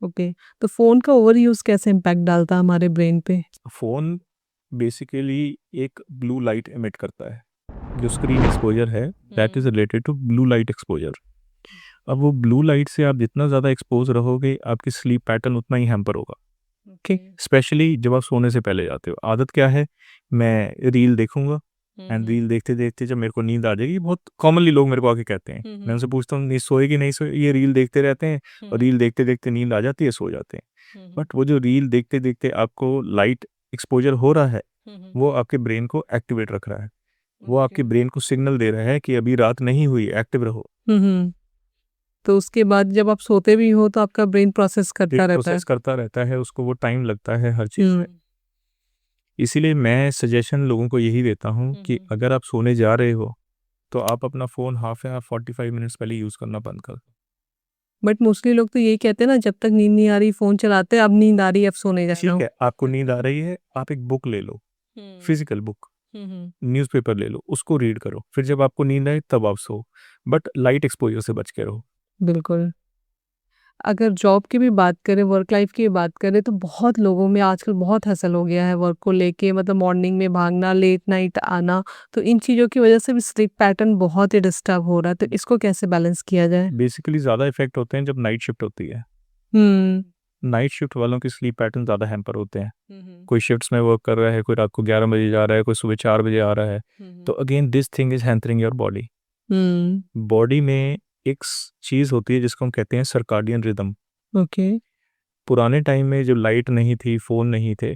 Okay, तो phone का over use कैसे इम्पैक्ट डालता है हमारे ब्रेन पे? फ़ोन बेसिकली एक ब्लू लाइट एमिट करता है। जो स्क्रीन एक्सपोजर है that is related to blue light exposure. अब वो ब्लू लाइट से आप जितना ज़्यादा एक्सपोज रहोगे आपकी स्लीप पैटर्न उतना ही हैम्पर होगा। ओके। स्पेशली जब आप सोने से पहले जाते हो, आदत क्या है, मैं रील देखूंगा एंड रील देखते देखते जब मेरे को नींद आ जाएगी, बहुत कॉमनली लोग मेरे को आके कहते हैं, मैं उनसे पूछता हूँ नींद सोए कि नहीं सोए, ये रील देखते रहते हैं और रील देखते देखते नींद आ जाती है, सो जाते हैं। बट वो जो रील देखते देखते आपको लाइट एक्सपोजर हो रहा है वो आपके ब्रेन को एक्टिवेट रख रहा है, वो आपके ब्रेन को सिग्नल दे रहा है कि अभी रात नहीं हुई, एक्टिव रहो। हुँ। तो उसके बाद जब आप सोते भी हो तो आपका ब्रेन प्रोसेस करता रहता है? प्रोसेस करता रहता है, उसको वो टाइम लगता है हर चीज़ में। इसीलिए मैं सजेशन लोगों को यही देता हूँ कि अगर आप सोने जा रहे हो तो आप अपना फ़ोन हाफ या 45 मिनट्स पहले यूज़ करना बंद कर दो। बट मोस्टली लोग तो यही कहते हैं ना, जब तक नींद नहीं आ रही फ़ोन चलाते हैं, अब नींद आ रही है अब सोने जा रहा ठीक हूँ। है, आपको नींद आ रही है, आप एक बुक ले लो, फिजिकल बुक, न्यूज़पेपर ले लो, उसको रीड करो, फिर जब आपको नींद आए तब आप सो, बट लाइट एक्सपोजर से बच के रहो। बिल्कुल। अगर जॉब की भी बात करें, वर्क लाइफ़ की भी बात करें, तो बहुत लोगों में आजकल बहुत हसल हो गया है वर्क को लेके, मतलब मॉर्निंग में भागना, लेट नाइट आना, तो इन चीज़ों की वजह से भी स्लीप पैटर्न बहुत ही डिस्टर्ब हो रहा है, तो इसको कैसे बैलेंस किया जाए? बेसिकली ज़्यादा इफेक्ट होते हैं जब नाइट शिफ्ट होती है। हुँ। नाइट शिफ्ट वालों की स्लीप पैटर्न ज़्यादा हैम्पर होते हैं। कोई शिफ्ट्स में वर्क कर रहा है, कोई रात को 11 बजे जा रहा है, कोई सुबह 4 बजे आ रहा है, तो again this thing is hampering your body. Hmm. Body में एक चीज़ होती है जिसको हम कहते हैं सर्काडियन रिदम। ओके। पुराने टाइम में जब लाइट नहीं थी, फ़ोन नहीं थे,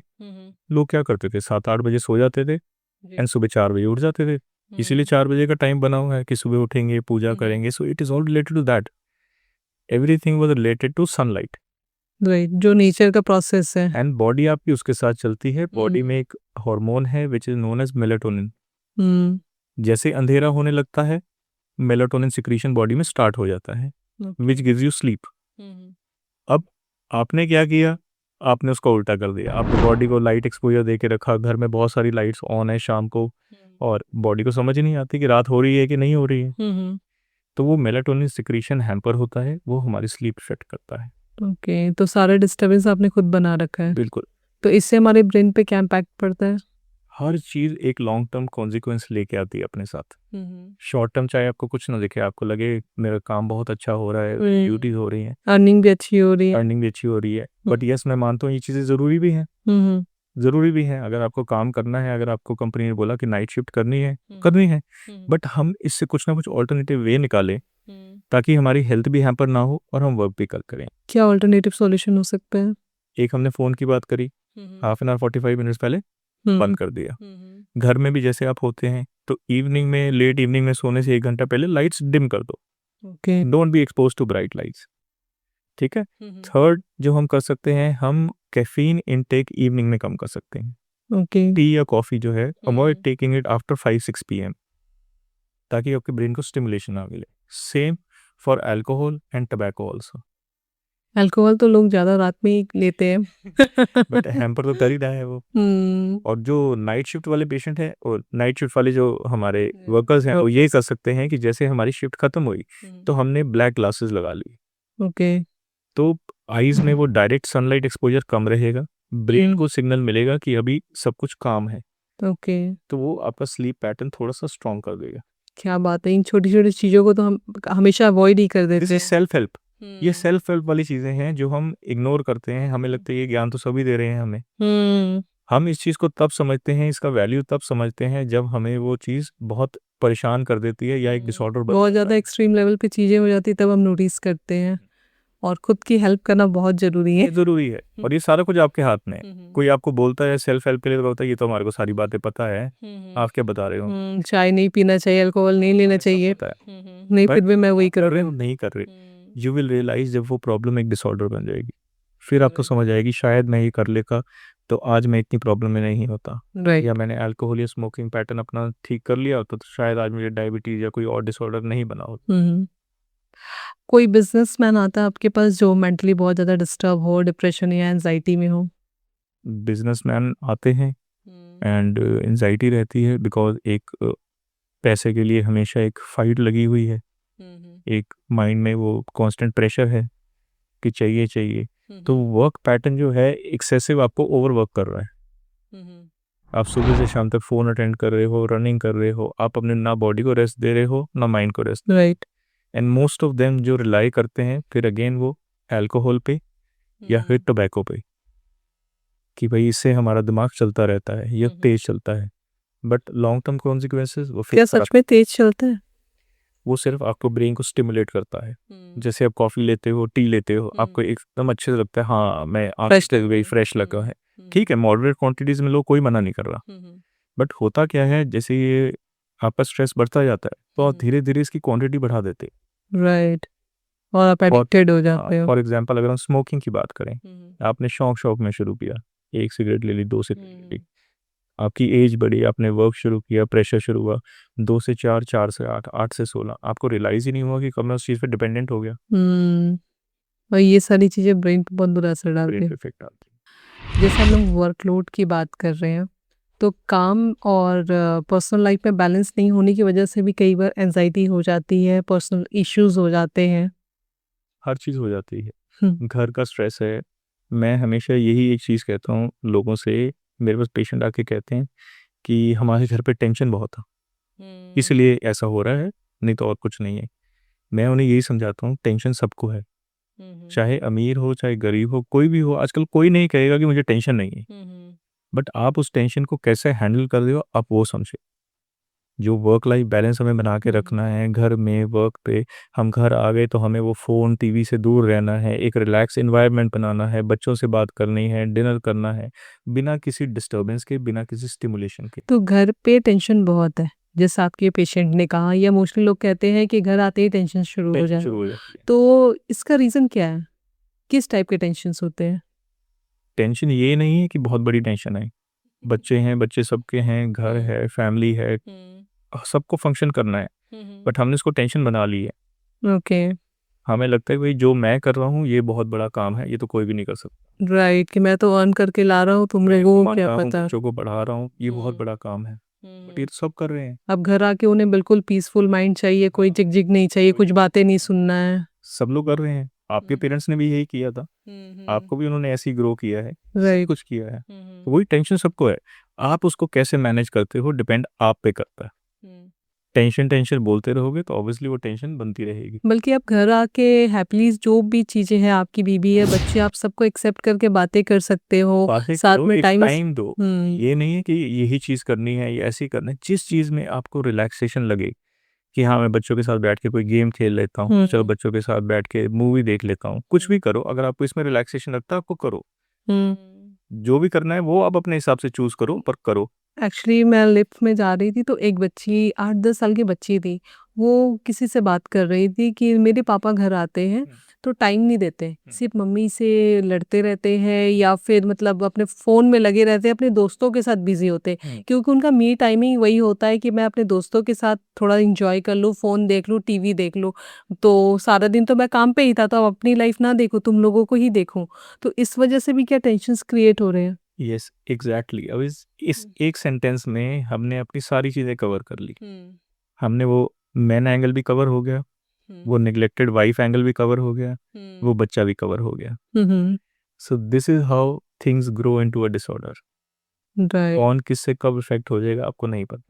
लोग क्या करते थे, 7-8 बजे सो जाते थे एंड सुबह 4 बजे उठ जाते थे। इसीलिए 4 बजे का टाइम बना हुआ है कि सुबह उठेंगे, पूजा करेंगे, so it is all related to that. Everything was related to sunlight right, जो नेचर का प्रोसेस है। एंड बॉडी आपकी उसके साथ चलती है। बॉडी में एक हार्मोन है which is known as melatonin. हुँ। जैसे अंधेरा होने लगता है, मेलाटोनिन सिक्रीशन बॉडी में स्टार्ट हो जाता है, व्हिच गिव्स यू स्लीप। अब आपने क्या किया? आपने उसको उल्टा कर दिया। आपने बॉडी को लाइट एक्सपोज़र दे के रखा, घर में बहुत सारी लाइट्स ऑन है शाम को और बॉडी को समझ ही नहीं आती कि रात हो रही है कि नहीं हो रही है। हुँ, हुँ। तो वो मेलाटोनिन सिक्रीशन हैम्पर होता है, वो हमारी स्लीप इफ़ेक्ट करता है। ओके, तो सारा डिस्टर्बेंस आपने खुद बना रखा है। बिल्कुल। तो इससे हमारे ब्रेन पे क्या इम्पैक्ट पड़ता है? हर चीज़ एक लॉन्ग टर्म कॉन्सिक्वेंस लेके आती है अपने साथ। शॉर्ट टर्म चाहे आपको कुछ ना दिखे, आपको लगे मेरा काम बहुत अच्छा हो रहा है, ड्यूटीज़ हो रही हैं, अर्निंग भी अच्छी हो रही है। अर्निंग भी अच्छी हो रही है। बट येस, मैं मानता हूँ ये चीज़ें ज़रूरी भी हैं, हुँ, हुँ। ज़रूरी भी हैं। अगर आपको काम करना है, अगर आपको कंपनी ने बोला कि नाइट शिफ्ट करनी है, बट हम इससे कुछ ना कुछ अल्टरनेटिव वे निकालें ताकि हमारी हेल्थ भी हैम्पर ना हो और हम वर्क भी करें। क्या अल्टरनेटिव सॉल्यूशन हो सकता है? एक हमने फ़ोन की बात करी, हाफ एन आवर 45 मिनट्स पहले बंद कर दिया। घर में भी जैसे आप होते हैं तो इवनिंग में, लेट इवनिंग में सोने से 1 घंटा पहले लाइट्स डिम कर दो। Okay. Don't be exposed to bright lights. ठीक है? थर्ड जो हम कर सकते हैं, हम कैफ़ीन इनटेक इवनिंग में कम कर सकते हैं। ओके। टी या कॉफ़ी जो है, avoid taking it after 5-6 PM ताकि आपके ब्रेन को स्टिमुलेशन ना मिले। Same for alcohol and tobacco also. Alcohol तो लोग ज़्यादा रात में ही लेते हैं। बट हैम्पर तो कर ही रहा है वो। हुँ। और जो नाइट शिफ्ट वाले पेशेंट हैं और नाइट शिफ्ट वाले जो हमारे वर्कर्स हैं, वो ये कर सकते हैं कि जैसे हमारी शिफ्ट खत्म हुई तो हमने ब्लैक ग्लासेस लगा ली, ओके। तो आईज में वो डायरेक्ट सनलाइट एक्सपोजर कम रहेगा, ब्रेन को सिग्नल मिलेगा कि अभी सब कुछ काम है, ओके। तो वो आपका स्लीप पैटर्न थोड़ा सा स्ट्रॉन्ग कर देगा। क्या बात है! इन छोटी-छोटी चीज़ों को तो हम हमेशा अवॉइड ही कर दिस देते इज हैं। Self help. ये सेल्फ हेल्प वाली चीजें हैं जो हम इग्नोर करते हैं, हमें लगता है ये ज्ञान तो सभी दे रहे हैं हमें। हुँ। हम इस चीज़ को तब समझते हैं, इसका वैल्यू तब समझते हैं जब हमें वो चीज़ बहुत परेशान कर देती है या एक डिसऑर्डर बन बहुत जाता ज़्यादा है। एक्सट्रीम लेवल पे चीज़ें हो जाती तब हम नोटिस करते हैं, और खुद की हेल्प करना बहुत ज़रूरी है। ये ज़रूरी है और ये सारा कुछ आपके हाथ में है। कोई आपको बोलता है सेल्फ हेल्प के लिए, तो बोलता है ये तो हमारे को सारी बातें पता है, आप क्या बता रहे हो? चाय नहीं पीना चाहिए, अल्कोहल नहीं लेना हमें सब चाहिए। पता है, नहीं, बट फिर भी मैं वही कर कर रहे रही हो हूँ। नहीं कर रहे, यू विल रियलाइज़ जब वो प्रॉब्लम एक डिसऑर्डर बन जाएगी, फिर आपको समझ आएगी शायद मैं ये कर लेता तो आज मैं इतनी प्रॉब्लम में नहीं होता, राइट। या मैंने अल्कोहल या स्मोकिंग पैटर्न अपना ठीक कर लिया होता तो शायद आज मुझे डायबिटीज़ या कोई और डिसऑर्डर नहीं बना होता। हुँ। कोई बिज़नेसमैन आता है आपके पास जो मेंटली बहुत ज़्यादा डिस्टर्ब हो, डिप्रेशन या एंग्ज़ायटी में हो? बिजनेसमैन आते हैं एंड एंजाइटी रहती है बिकॉज एक पैसे के लिए हमेशा एक फाइट लगी हुई है, एक माइंड में वो कांस्टेंट प्रेशर है कि चाहिए चाहिए। तो वर्क पैटर्न जो है एक्सेसिव आपको ओवरवर्क कर रहा है। आप सुबह से शाम तक फ़ोन अटेंड कर रहे हो, रनिंग कर रहे हो, आप अपने ना बॉडी को रेस्ट दे रहे हो, ना माइंड को rest. Right. And most of them जो रिलाई करते हैं फिर अगेन वो अल्कोहल पे या फिर टोबैको पे, कि भाई इससे हमारा दिमाग चलता रहता है, यह तेज़ चलता है, बट लॉन्ग टर्म कॉन्सिक्वेंसेस वो क्या फिर सच में तेज चलता है? वो सिर्फ आपको ब्रेन को स्टिमुलेट करता है। जैसे आप कॉफ़ी लेते हो, टी लेते हो, आपको एकदम अच्छे से लगता है, हाँ मैं आँख फ्रेश लग गई, फ्रेश लगा है। ठीक है, मॉडरेट क्वांटिटीज़ में लो, कोई मना नहीं कर रहा, बट होता क्या है, जैसे ये आपका स्ट्रेस बढ़ता जाता है तो आप धीरे धीरे इसकी क्वांटिटी बढ़ा देते। राइट। और आप फॉर एडिक्टेड हो जाते हो। फॉर एग्जाम्पल अगर हम स्मोकिंग की बात करें, आपने शौक शौक में शुरू किया, 1 सिगरेट ले ली, 2 सिगरेट ले ली, आपकी एज बढ़ी, आपने वर्क शुरू किया, प्रेशर शुरू हुआ, 2 से 4, 4 से 8, 8 से 16, आपको रियलाइज़ ही नहीं हुआ कि कब मैं उस चीज़ पे डिपेंडेंट हो गया। और ये सारी चीज़ें ब्रेन पे बहुत बुरा असर डालती ब्रेन हैं। पे इफेक्ट डालती है। जैसे हम लोग वर्कलोड की बात कर रहे हैं, तो काम और पर्सनल लाइफ में बैलेंस नहीं होने की वजह से भी कई बार एंजाइटी हो जाती है, पर्सनल इश्यूज हो जाते हैं। हर चीज़ हो जाती है, हम्म, घर का स्ट्रेस है। मैं हमेशा यही एक चीज़ कहता हूँ लोगों से, मेरे पास पेशेंट आके कहते हैं कि हमारे घर पे टेंशन बहुत है, इसलिए ऐसा हो रहा है, नहीं तो और कुछ नहीं है। मैं उन्हें यही समझाता हूँ, टेंशन सबको है, चाहे अमीर हो, चाहे गरीब हो, कोई भी हो, आजकल कोई नहीं कहेगा कि मुझे टेंशन नहीं है, बट आप उस टेंशन को कैसे हैंडल कर रहे हो, आप वो समझे। जो वर्क लाइफ बैलेंस हमें बना के रखना है, घर में, वर्क पे, हम घर आ गए तो हमें वो फ़ोन, टीवी से दूर रहना है, एक रिलैक्स एनवायरनमेंट बनाना है, बच्चों से बात करनी है, डिनर करना है, बिना किसी डिस्टर्बेंस के, बिना किसी स्टिमुलेशन के। तो घर पे टेंशन बहुत है, जैसा आपके पेशेंट ने कहा, या मोस्टली लोग कहते हैं कि घर आते ही टेंशन शुरू हो टेंशन जाए। शुरू हो जाती है। तो इसका रीज़न क्या है? किस टाइप के टेंशन्स होते हैं? टेंशन ये नहीं है कि बहुत बड़ी टेंशन है, बच्चे हैं, बच्चे सबके हैं, घर है, फैमिली है, सबको फंक्शन करना है, बट हमने इसको टेंशन बना ली है। ओके। हमें लगता है भाई जो मैं कर रहा हूँ ये बहुत बड़ा काम है, ये तो कोई भी नहीं कर सकता। राइट, कि मैं तो अर्न करके ला रहा हूँ, तुम मैं लोगों को कमा क्या रहा हूँ, पता। बच्चों को पढ़ा रहा हूँ, ये बहुत बड़ा काम है, बट ये तो सब कर रहे हैं। अब घर आके उन्हें बिल्कुल पीसफुल माइंड चाहिए, कोई झिक-झिक नहीं चाहिए, कुछ बातें नहीं सुनना है। सब लोग कर रहे हैं, आपके पेरेंट्स ने भी यही किया था, आपको भी उन्होंने ऐसे ही ग्रो किया है, सब राइट। कुछ किया है, तो वही टेंशन सबको है। आप उसको कैसे मैनेज करते हो डिपेंड आप पे करता है। टेंशन टेंशन बोलते रहोगे तो ऑब्वियसली वो टेंशन बनती रहेगी। बल्कि आप घर आके हैप्पीली जो भी चीज़ें हैं, आपकी बीवी है, बच्चे, आप सबको एक्सेप्ट करके बातें कर सकते हो, बातें साथ करो, में एक टाइम टाइम दो, ये नहीं है कि यही चीज़ करनी है या ऐसी करना है, जिस चीज़ में आपको रिलैक्सेशन लगे, कि हाँ मैं बच्चों के साथ बैठ के कोई गेम खेल लेता हूँ, चलो बच्चों के साथ बैठ के मूवी देख लेता हूँ, कुछ भी करो, अगर आपको इसमें रिलैक्सेशन लगता है आपको करो, जो भी करना है वो आप अपने हिसाब से चूज करो, पर करो। एक्चुअली मैं लिफ्ट में जा रही थी, तो एक बच्ची 8-10 साल की बच्ची थी, वो किसी से बात कर रही थी कि मेरे पापा घर आते हैं तो टाइम नहीं देते, सिर्फ मम्मी से लड़ते रहते हैं, या फिर मतलब अपने फ़ोन में लगे रहते हैं, अपने दोस्तों के साथ बिजी होते हैं, क्योंकि उनका मी टाइमिंग वही होता है कि मैं अपने दोस्तों के साथ थोड़ा इंजॉय कर लूँ, फ़ोन देख लूँ, टीवी देख लूँ। तो सारा दिन तो मैं काम पे ही था, तो अब अपनी लाइफ ना देखूँ, तुम लोगों को ही देखूँ। तो इस वजह से भी क्या टेंशन्स क्रिएट हो रहे हैं? यस एग्जैक्टली, अब इस एक सेंटेंस में हमने अपनी सारी चीज़ें कवर कर ली। हमने वो मैन एंगल भी कवर हो गया, वो निगलेक्टेड वाइफ एंगल भी कवर हो गया, वो बच्चा भी कवर हो गया। So this is how things grow into a disorder. Right. कौन किससे कब इफेक्ट हो जाएगा आपको नहीं पता।